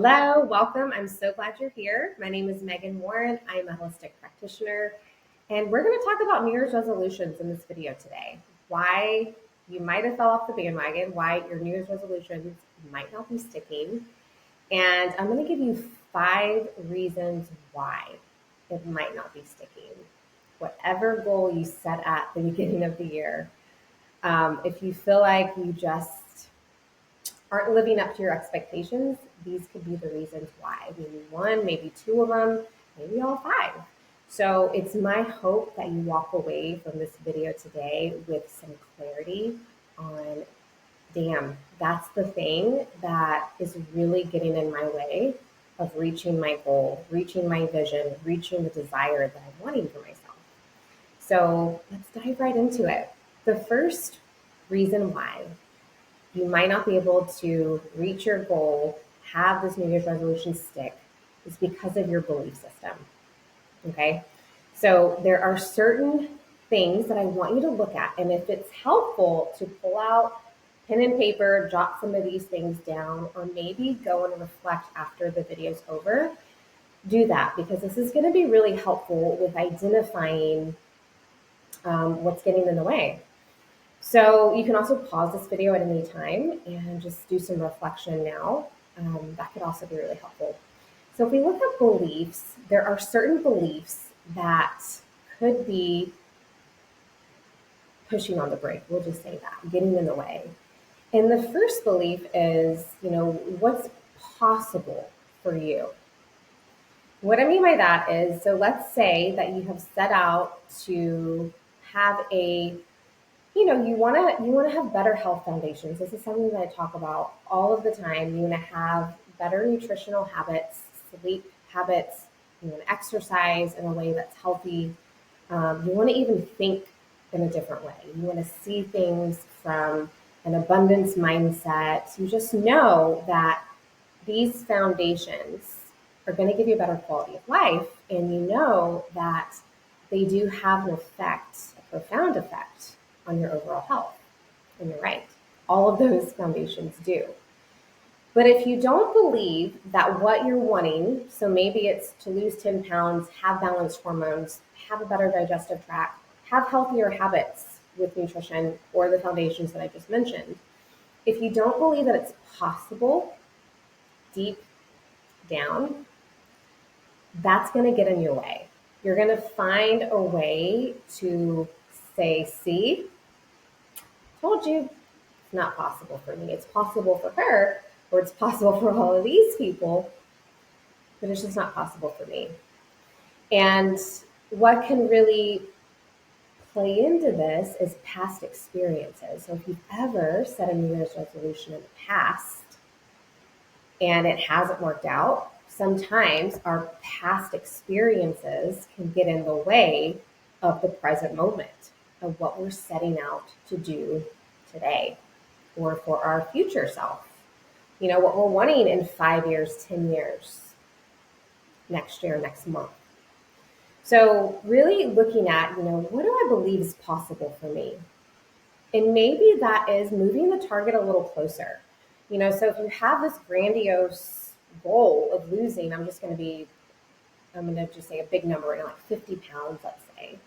Hello, welcome. I'm so glad you're here. My name is Megan Warren. I'm a holistic practitioner, and we're going to talk about New Year's resolutions in this video today. Why you might have fell off the bandwagon, why your New Year's resolutions might not be sticking, and I'm going to give you 5 reasons why it might not be sticking. Whatever goal you set at the beginning of the year, if you feel like you just aren't living up to your expectations, these could be the reasons why. Maybe one, maybe two of them, maybe all 5. So it's my hope that you walk away from this video today with some clarity on, damn, that's the thing that is really getting in my way of reaching my goal, reaching my vision, reaching the desire that I'm wanting for myself. So let's dive right into it. The first reason why you might not be able to reach your goal, have this New Year's resolution stick, is because of your belief system. Okay? So there are certain things that I want you to look at. And if it's helpful to pull out pen and paper, jot some of these things down, or maybe go and reflect after the video's over, do that, because this is going to be really helpful with identifying what's getting in the way. So you can also pause this video at any time and just do some reflection now. That could also be really helpful. So if we look at beliefs, there are certain beliefs that could be pushing on the brake. We'll just say that, getting in the way. And the first belief is, what's possible for you? What I mean by that is, so let's say that you have set out to have you want to have better health foundations. This is something that I talk about all of the time. You want to have better nutritional habits, sleep habits. You want to exercise in a way that's healthy. You want to even think in a different way. You want to see things from an abundance mindset. You just know that these foundations are going to give you a better quality of life, and you know that they do have an effect, a profound effect on your overall health. And you're right, all of those foundations do. But if you don't believe that what you're wanting, so maybe it's to lose 10 pounds, have balanced hormones, have a better digestive tract, have healthier habits with nutrition or the foundations that I just mentioned, if you don't believe that it's possible deep down, that's going to get in your way. You're going to find a way to say, see, told you it's not possible for me. It's possible for her, or it's possible for all of these people, but it's just not possible for me. And what can really play into this is past experiences. So if you've ever set a New Year's resolution in the past and it hasn't worked out, sometimes our past experiences can get in the way of the present moment of what we're setting out to do today or for our future self. What we're wanting in 5 years, 10 years, next year, next month. So really looking at, what do I believe is possible for me? And maybe that is moving the target a little closer. So if you have this grandiose goal of losing, I'm going to just say a big number, like 50 pounds, let's say.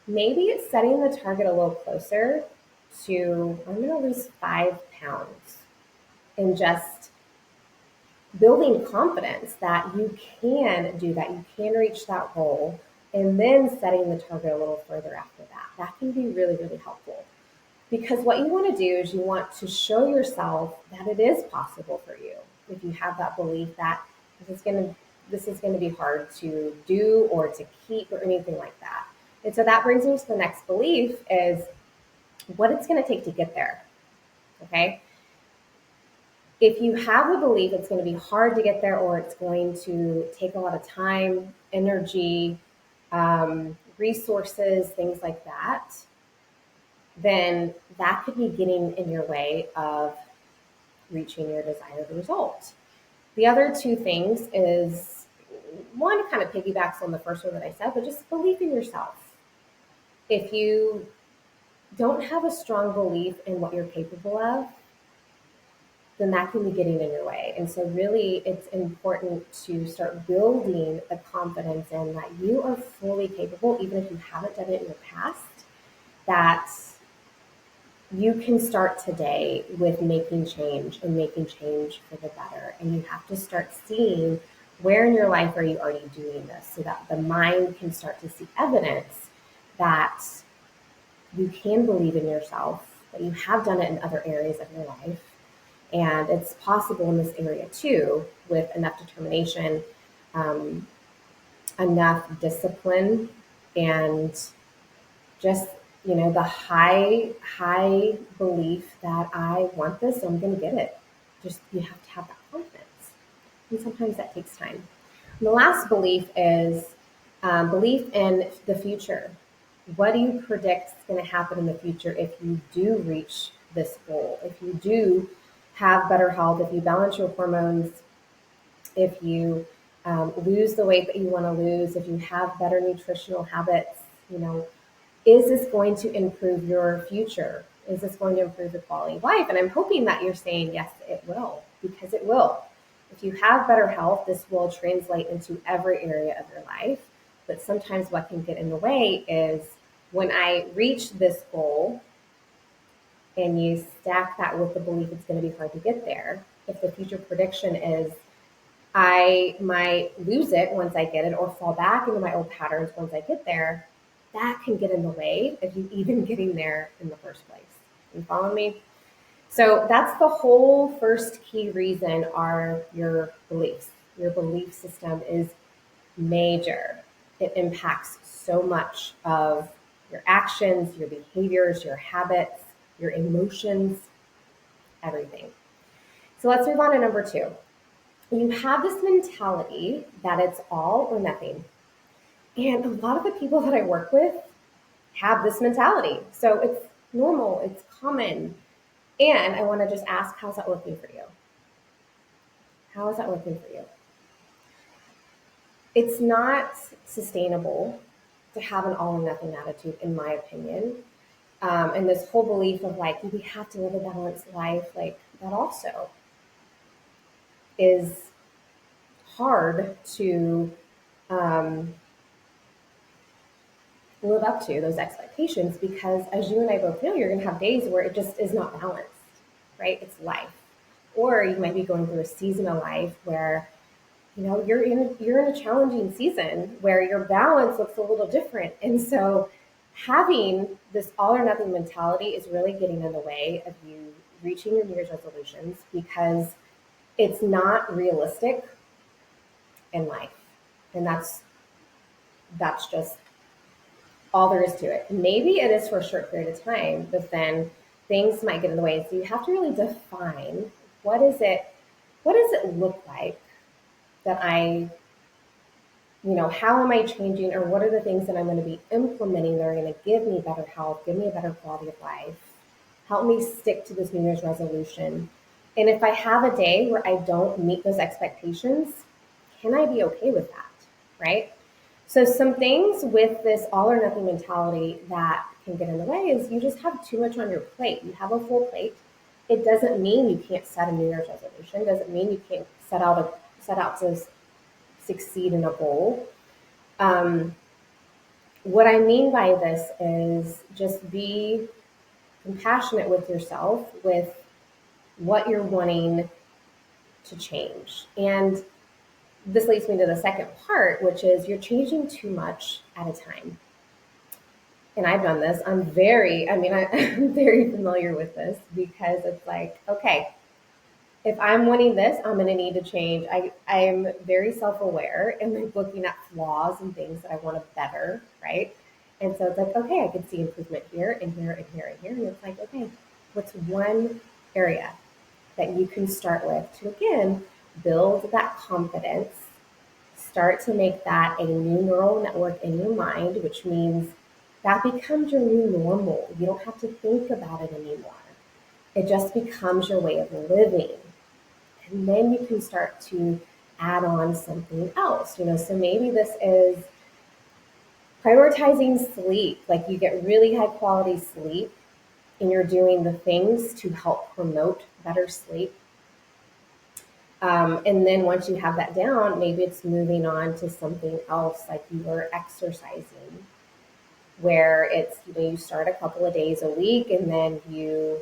Maybe it's setting the target a little closer to, I'm going to lose 5 pounds, and just building confidence that you can do that, you can reach that goal, and then setting the target a little further after that. That can be really, really helpful. Because what you want to do is you want to show yourself that it is possible for you. If you have that belief that this is going to be hard to do or to keep or anything like that. And so that brings me to the next belief is what it's going to take to get there. Okay. If you have the belief it's going to be hard to get there, or it's going to take a lot of time, energy, resources, things like that, then that could be getting in your way of reaching your desired result. The other 2 things is, one kind of piggybacks on the first one that I said, but just believe in yourself. If you don't have a strong belief in what you're capable of, then that can be getting in your way. And so really it's important to start building the confidence in that you are fully capable, even if you haven't done it in the past, that you can start today with making change and making change for the better. And you have to start seeing where in your life are you already doing this so that the mind can start to see evidence that you can believe in yourself, that you have done it in other areas of your life. And it's possible in this area too, with enough determination, um, enough discipline, and just, the high belief that I want this, so I'm going to get it. Just, you have to have that confidence. And sometimes that takes time. And the last belief is belief in the future. What do you predict is going to happen in the future if you do reach this goal? If you do have better health, if you balance your hormones, if you lose the weight that you want to lose, if you have better nutritional habits, is this going to improve your future? Is this going to improve the quality of life? And I'm hoping that you're saying, yes, it will, because it will. If you have better health, this will translate into every area of your life. But sometimes what can get in the way is when I reach this goal and you stack that with the belief it's going to be hard to get there, if the future prediction is I might lose it once I get it or fall back into my old patterns once I get there, that can get in the way of you even getting there in the first place. You follow me? So that's the whole first key reason are your beliefs. Your belief system is major. It impacts so much of your actions, your behaviors, your habits, your emotions, everything. So let's move on to number 2. You have this mentality that it's all or nothing. And a lot of the people that I work with have this mentality. So it's normal, it's common. And I want to just ask, how's that working for you? How is that working for you? It's not sustainable to have an all or nothing attitude, in my opinion. And this whole belief of like, we have to live a balanced life, like that also is hard to live up to those expectations because, as you and I both know, you're going to have days where it just is not balanced, right? It's life. Or you might be going through a season of life where you're in a challenging season where your balance looks a little different. And so having this all or nothing mentality is really getting in the way of you reaching your New Year's resolutions because it's not realistic in life. And that's just all there is to it. Maybe it is for a short period of time, but then things might get in the way. So you have to really define what does it look like that how am I changing, or what are the things that I'm going to be implementing that are going to give me better health, give me a better quality of life, help me stick to this New Year's resolution. And if I have a day where I don't meet those expectations, can I be okay with that, right? So some things with this all or nothing mentality that can get in the way is you just have too much on your plate. You have a full plate. It doesn't mean you can't set a New Year's resolution. Doesn't mean you can't set out to succeed in a goal. What I mean by this is just be compassionate with yourself, with what you're wanting to change. And this leads me to the second part, which is you're changing too much at a time. And I've done this. I'm very familiar with this because it's like, okay, if I'm wanting this, I'm going to need to change. I am very self-aware and like looking at flaws and things that I want to better, right? And so it's like, okay, I can see improvement here and here and here and here. And it's like, okay, what's one area that you can start with to, again, build that confidence, start to make that a new neural network in your mind, which means that becomes your new normal. You don't have to think about it anymore. It just becomes your way of living. And then you can start to add on something else. So maybe this is prioritizing sleep. Like you get really high quality sleep and you're doing the things to help promote better sleep. And then once you have that down, maybe it's moving on to something else, like you are exercising, where it's, you start a couple of days a week and then you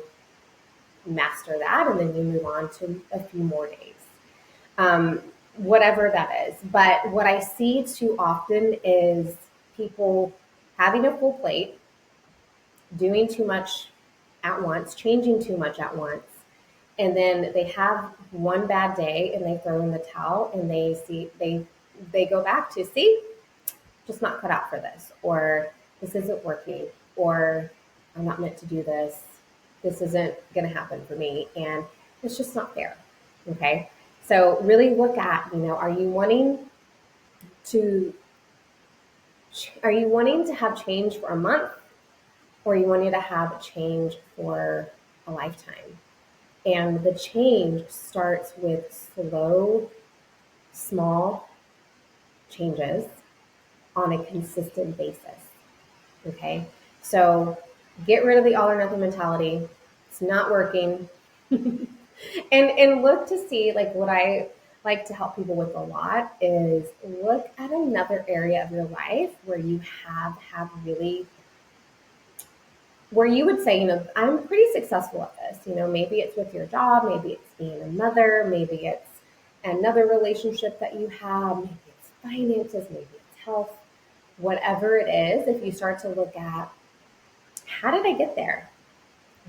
master that and then you move on to a few more days. Um, Whatever that is. But what I see too often is people having a full plate, doing too much at once, changing too much at once, and then they have one bad day and they throw in the towel and they go back to, see, just not cut out for this, or this isn't working, or I'm not meant to do this. This isn't going to happen for me, and it's just not fair. Okay, so really look at, to are you wanting to have change for a month, or are you wanting to have change for a lifetime? And the change starts with slow, small changes on a consistent basis. Okay. So get rid of the all or nothing mentality. It's not working. And look to see, like, what I like to help people with a lot is look at another area of your life where you have really, where you would say, I'm pretty successful at this. Maybe it's with your job, maybe it's being a mother, maybe it's another relationship that you have, maybe it's finances, maybe it's health, whatever it is. If you start to look at, how did I get there?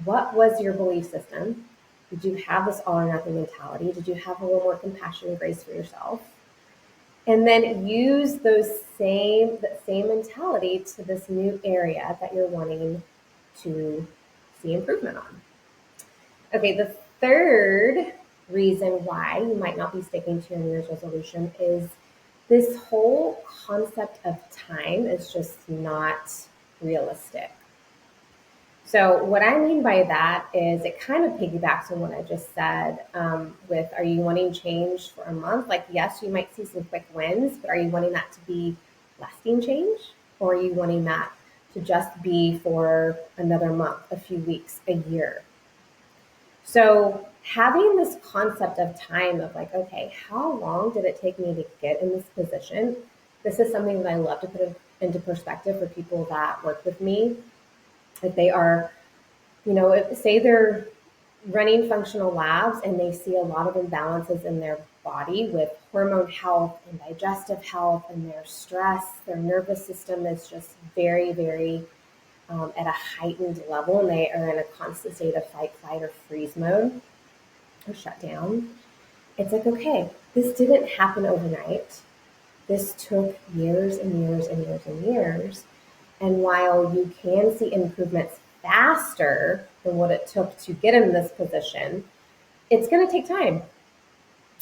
What was your belief system? Did you have this all or nothing mentality? Did you have a little more compassion and grace for yourself? And then use that same mentality to this new area that you're wanting to see improvement on. Okay, the third reason why you might not be sticking to your New Year's resolution is this whole concept of time is just not realistic. So what I mean by that is it kind of piggybacks on what I just said, with, are you wanting change for a month? Like, yes, you might see some quick wins, but are you wanting that to be lasting change? Or are you wanting that to just be for another month, a few weeks, a year? So having this concept of time, of like, okay, how long did it take me to get in this position? This is something that I love to put into perspective for people that work with me. If they are, say they're running functional labs and they see a lot of imbalances in their body with hormone health and digestive health, and their stress, their nervous system is just very, very at a heightened level, and they are in a constant state of fight, flight, or freeze mode, or shut down. It's like, okay, this didn't happen overnight. This took years and years and years and years. And while you can see improvements faster than what it took to get in this position, it's going to take time.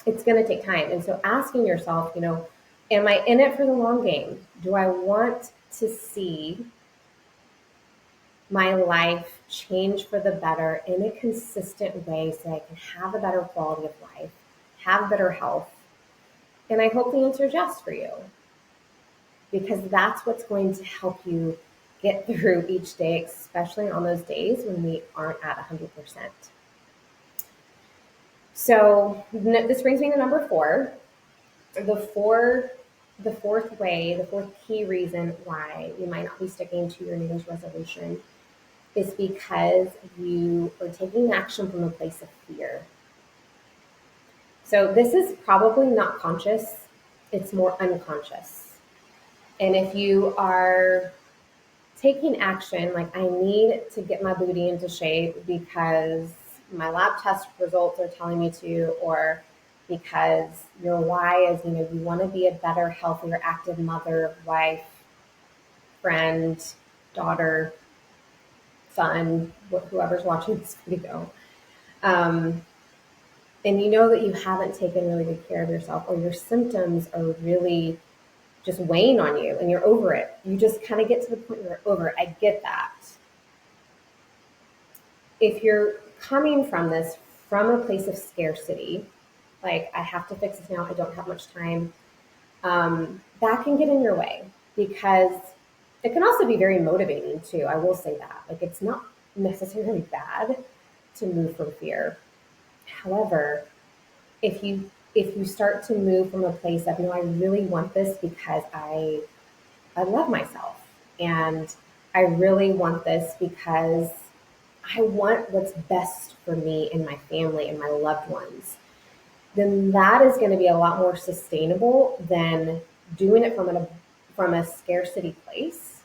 It's going to take time. And so asking yourself, am I in it for the long game? Do I want to see my life change for the better in a consistent way so I can have a better quality of life, have better health? And I hope the answer is yes for you, because that's what's going to help you get through each day, especially on those days when we aren't at 100%. So this brings me to number 4. The fourth key reason why you might not be sticking to your New Year's resolution is because you are taking action from a place of fear. So this is probably not conscious, it's more unconscious. And if you are taking action, like, I need to get my booty into shape because my lab test results are telling me to, or because your why is, you want to be a better, healthier, active mother, wife, friend, daughter, son, whoever's watching this video. And you know that you haven't taken really good care of yourself, or your symptoms are really just weighing on you and you're over it. You just kind of get to the point where you're over it. I get that. If you're coming from this from a place of scarcity, like, I have to fix this now, I don't have much time, that can get in your way, because it can also be very motivating too. I will say that. Like, it's not necessarily bad to move from fear. However, if you if you start to move from a place of, no, I really want this because I love myself, and I really want this because I want what's best for me and my family and my loved ones, then that is going to be a lot more sustainable than doing it from a scarcity place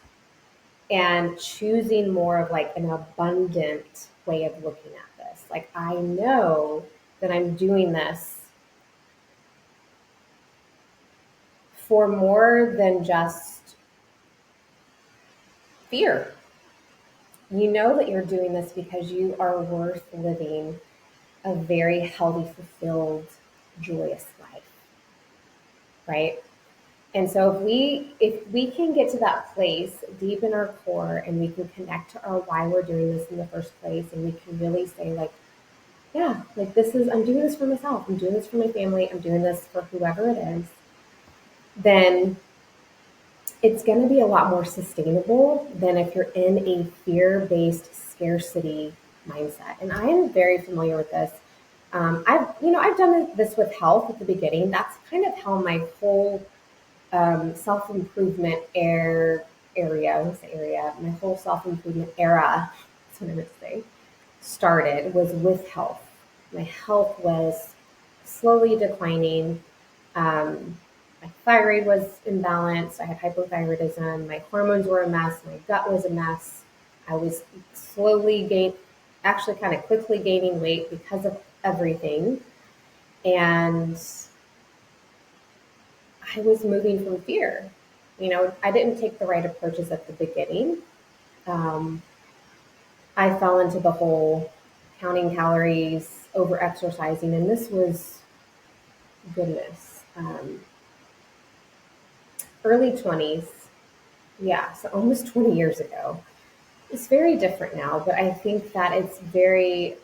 and choosing more of like an abundant way of looking at this. Like, I know that I'm doing this for more than just fear. You know that you're doing this because you are worth living a very healthy, fulfilled, joyous life, right? And so if we can get to that place deep in our core, and we can connect to our why we're doing this in the first place, and we can really say like, yeah, like this is, I'm doing this for myself, I'm doing this for my family, I'm doing this for whoever it is, then it's going to be a lot more sustainable than if you're in a fear-based scarcity mindset. And I am very familiar with this. I've done this with health at the beginning. That's kind of how my whole self improvement my whole self improvement era, that's what I meant to say, started was with health. My health was slowly declining. My thyroid was imbalanced. I had hypothyroidism. My hormones were a mess. My gut was a mess. I was actually kind of quickly gaining weight because of everything. And I was moving from fear. I didn't take the right approaches at the beginning. Um, I fell into the whole counting calories, over exercising, and this was, goodness, early 20s. Yeah, so almost 20 years ago. It's very different now, but I think that it's very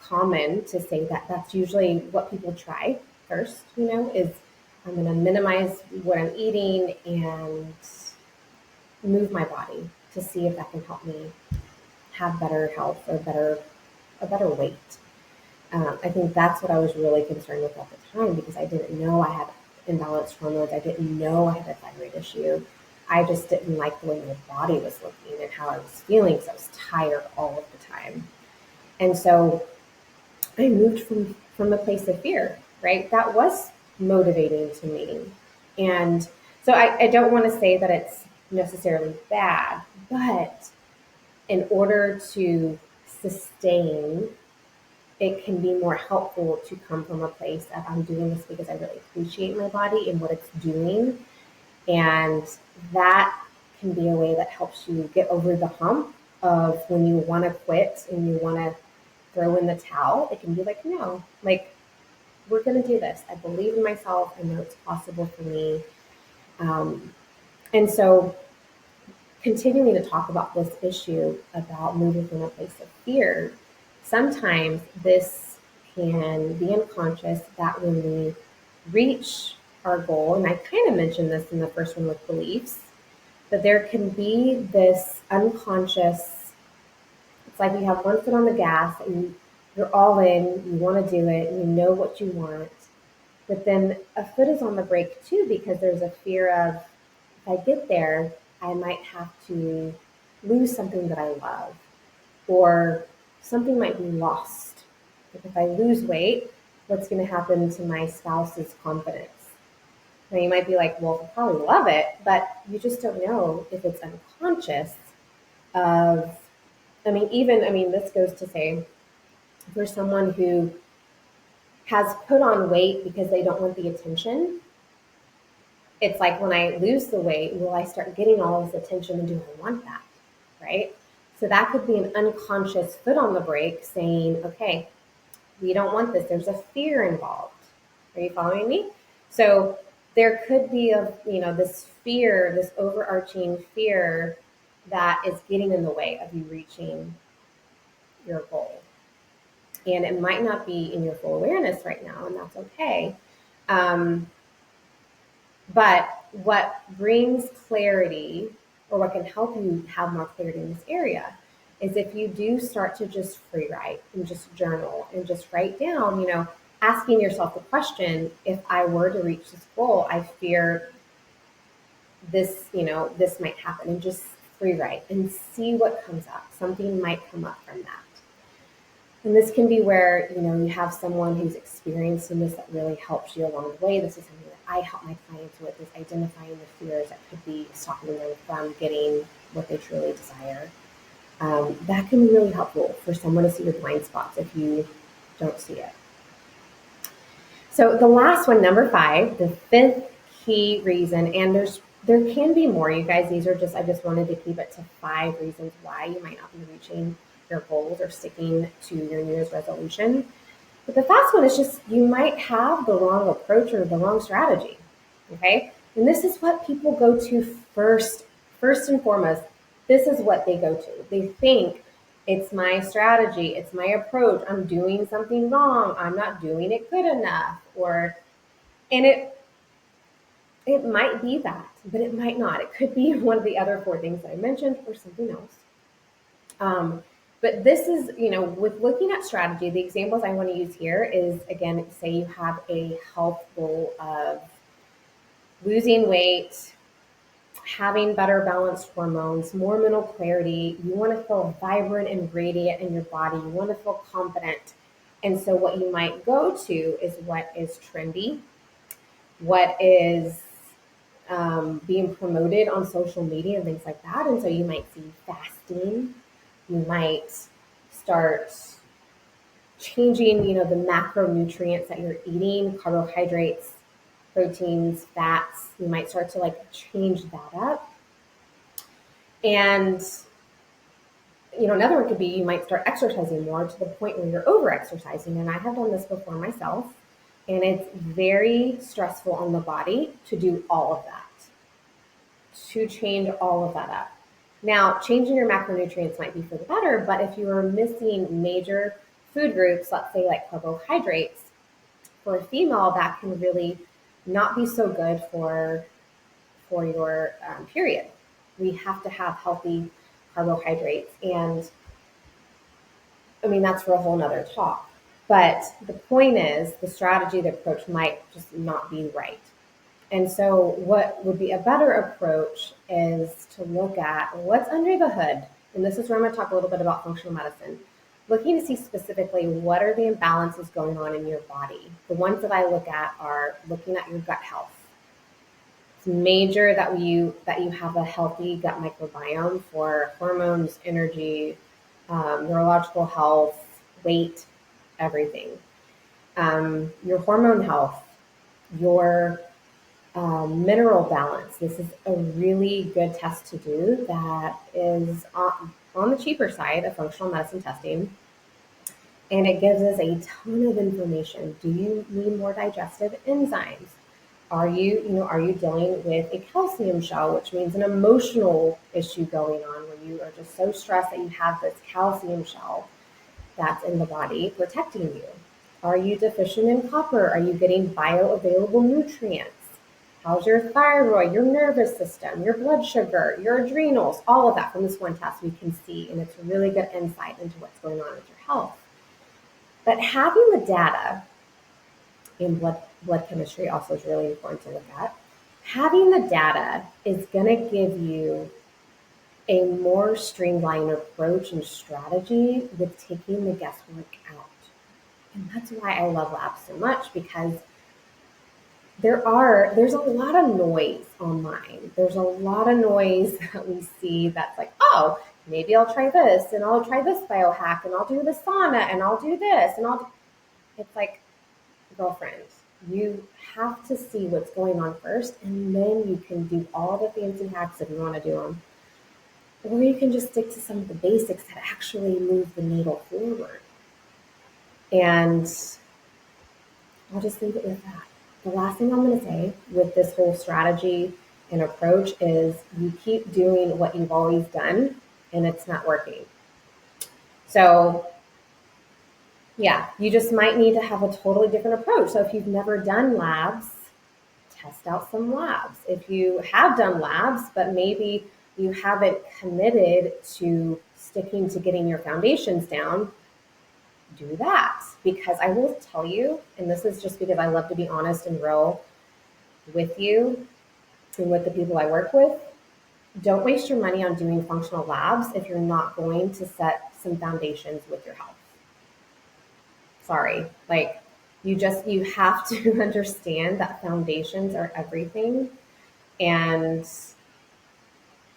common to say that that's usually what people try first, is I'm going to minimize what I'm eating and move my body to see if that can help me have better health or a better weight. I think that's what I was really concerned with at the time, because I didn't know I had imbalanced hormones. I didn't know I had a thyroid issue. I just didn't like the way my body was looking and how I was feeling, because I was tired all of the time. And so I moved from a place of fear, right? That was motivating to me. And so I don't want to say that it's necessarily bad, but in order to sustain, it can be more helpful to come from a place of, I'm doing this because I really appreciate my body and what it's doing. And that can be a way that helps you get over the hump of when you want to quit and you want to throw in the towel. It can be like, no, like, we're going to do this. I believe in myself. I know it's possible for me. And so continuing to talk about this issue about moving from a place of fear, sometimes this can be unconscious, that when we reach our goal, and I kind of mentioned this in the first one with beliefs, that there can be this unconscious, it's like you have one foot on the gas and you're all in, you want to do it, and you know what you want, but then a foot is on the brake too, because there's a fear of, if I get there, I might have to lose something that I love, or something might be lost. Like, if I lose weight, what's going to happen to my spouse's confidence? Now, you might be like, well, I probably love it, but you just don't know if it's unconscious of, this goes to say, for someone who has put on weight because they don't want the attention, it's like, when I lose the weight, will I start getting all this attention, and do I want that? Right? So that could be an unconscious foot on the brake saying, okay, we don't want this. There's a fear involved. Are you following me? So there could be this fear, this overarching fear that is getting in the way of you reaching your goal. And it might not be in your full awareness right now, and that's okay. But what brings clarity, or what can help you have more clarity in this area, is if you do start to just free write and just journal and just write down, asking yourself the question, if I were to reach this goal, I fear this, this might happen, and just free write and see what comes up. Something might come up from that. And this can be where, you have someone who's experienced in this that really helps you along the way. This is something that I help my clients with, is identifying the fears that could be stopping them from getting what they truly desire. That can be really helpful for someone to see your blind spots if you don't see it. So the last one, number 5, the 5th key reason, and there can be more, you guys. These are I just wanted to keep it to 5 reasons why you might not be reaching your goals or sticking to your New Year's resolution. But the last one is just you might have the wrong approach or the wrong strategy. Okay? And this is what people go to first and foremost. This is what they go to. They think it's my strategy, it's my approach, I'm doing something wrong, I'm not doing it good enough, and it might be that, but it might not. It could be one of the other 4 things that I mentioned or something else. But this is, with looking at strategy, the examples I want to use here is, again, say you have a health goal of losing weight, having better balanced hormones, more mental clarity. You want to feel vibrant and radiant in your body. You want to feel confident. And so what you might go to is what is trendy, what is being promoted on social media and things like that. And so you might see fasting. You might start changing, the macronutrients that you're eating, carbohydrates, proteins, fats. You might start to change that up. And, another one could be you might start exercising more to the point where you're over exercising. And I have done this before myself. And it's very stressful on the body to do all of that, to change all of that up. Now, changing your macronutrients might be for the better, but if you are missing major food groups, let's say like carbohydrates, for a female, that can really not be so good for your period. We have to have healthy carbohydrates. And I mean, that's for a whole nother talk. But the point is, the strategy, the approach might just not be right. And so what would be a better approach is to look at what's under the hood. And this is where I'm going to talk a little bit about functional medicine. Looking to see specifically what are the imbalances going on in your body. The ones that I look at are looking at your gut health. It's major that you have a healthy gut microbiome for hormones, energy, neurological health, weight, everything. Your hormone health, your mineral balance. This is a really good test to do that is on the cheaper side of functional medicine testing. And it gives us a ton of information. Do you need more digestive enzymes? Are you dealing with a calcium shell, which means an emotional issue going on when you are just so stressed that you have this calcium shell that's in the body protecting you? Are you deficient in copper? Are you getting bioavailable nutrients? How's your thyroid, your nervous system, your blood sugar, your adrenals? All of that from this one test we can see, and it's a really good insight into what's going on with your health. But having the data in blood chemistry also is really important to look at. Having the data is going to give you a more streamlined approach and strategy with taking the guesswork out. And that's why I love labs so much, because there's a lot of noise online. There's a lot of noise that we see that's like, oh, maybe I'll try this, and I'll try this biohack, and I'll do the sauna, and I'll do this, and it's like, girlfriend, you have to see what's going on first, and then you can do all the fancy hacks if you want to do them. Or you can just stick to some of the basics that actually move the needle forward. And I'll just leave it with that. The last thing I'm going to say with this whole strategy and approach is you keep doing what you've always done, and it's not working. So yeah, you just might need to have a totally different approach. So if you've never done labs, test out some labs. If you have done labs, but maybe you haven't committed to sticking to getting your foundations down, do that. Because I will tell you, and this is just because I love to be honest and real with you and with the people I work with, don't waste your money on doing functional labs if you're not going to set some foundations with your health. Sorry. Like, you have to understand that foundations are everything. And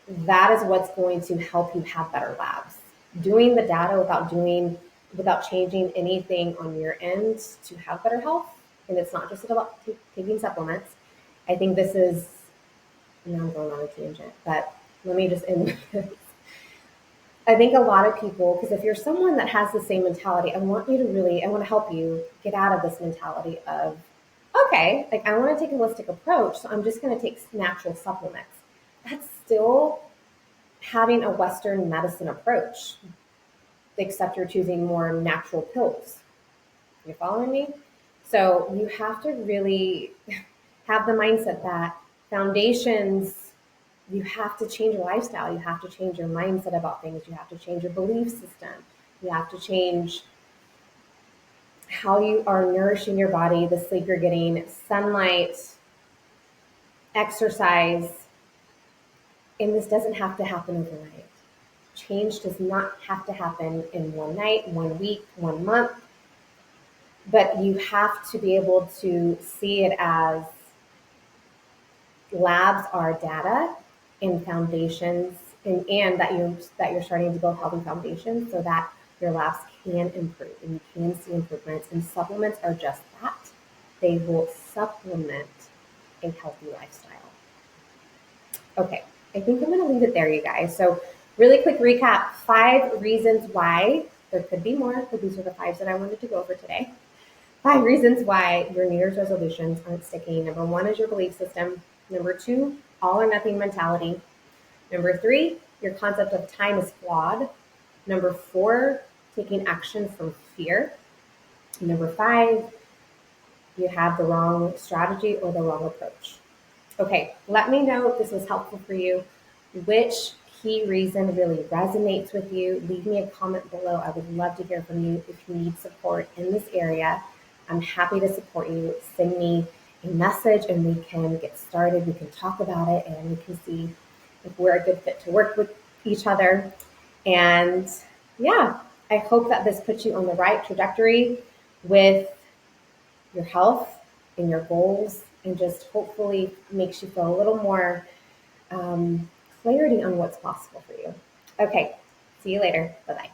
that is what's going to help you have better labs. Doing the data without changing anything on your end to have better health, and it's not just about taking supplements. I think this is, now I'm going on a tangent, but let me just end with this. I think a lot of people, because if you're someone that has the same mentality, I want to help you get out of this mentality of, okay, like I want to take a holistic approach, so I'm just going to take natural supplements. That's still having a Western medicine approach, except you're choosing more natural pills. You following me? So you have to really have the mindset that foundations, you have to change your lifestyle. You have to change your mindset about things. You have to change your belief system. You have to change how you are nourishing your body, the sleep you're getting, sunlight, exercise. And this doesn't have to happen overnight. Change does not have to happen in one night, 1 week, 1 month, but you have to be able to see it as labs are data and foundations, and that you're starting to build healthy foundations so that your labs can improve and you can see improvements. And supplements are just that. They will supplement a healthy lifestyle. Okay, I think I'm going to leave it there, you guys. So really quick recap, 5 reasons why, there could be more, but these are the 5 that I wanted to go over today. 5 reasons why your New Year's resolutions aren't sticking. Number 1 is your belief system. Number 2, all or nothing mentality. Number 3, your concept of time is flawed. Number 4, taking action from fear. Number 5, you have the wrong strategy or the wrong approach. Okay, let me know if this was helpful for you. Which key reason really resonates with you? Leave me a comment below. I would love to hear from you. If you need support in this area, I'm happy to support you. Send me a message and we can get started. We can talk about it and we can see if we're a good fit to work with each other. And yeah, I hope that this puts you on the right trajectory with your health and your goals, and just hopefully makes you feel a little more clarity on what's possible for you. Okay, see you later. Bye-bye.